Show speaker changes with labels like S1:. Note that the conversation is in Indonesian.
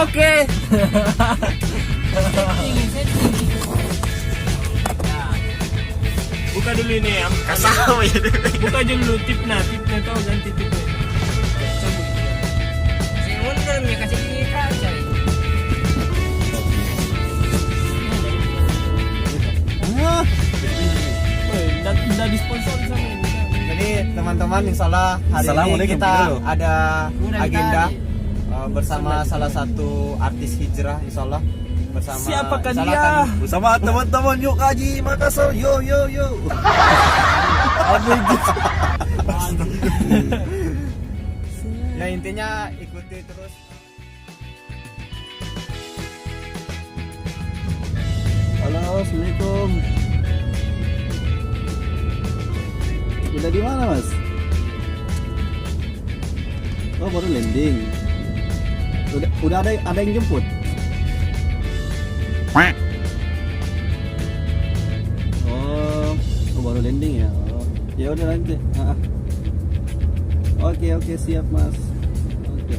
S1: Oke.
S2: Buka dulu ini ya.
S3: Kasau ya.
S2: Buka dulu tipnya tahu ganti tipnya. Cabut.
S1: Saya mundur nih kasih ini kaca.
S2: Udah disponsor sama ini.
S4: Jadi teman-teman, insyaallah hari ini kita ada agenda bersama salah satu artis hijrah, insyaallah bersama.
S2: Siapakah
S4: insyaallah
S2: dia?
S4: akan-
S3: Bersama teman-teman yuk kaji Makassar. Yo.
S4: Ya intinya ikuti terus.
S3: Halo, assalamualaikum. Udah di mana mas? Oh baru landing. Udah ada yang jemput. Oh baru landing ya. Oh, ya udah nanti. Oke siap mas. Oke.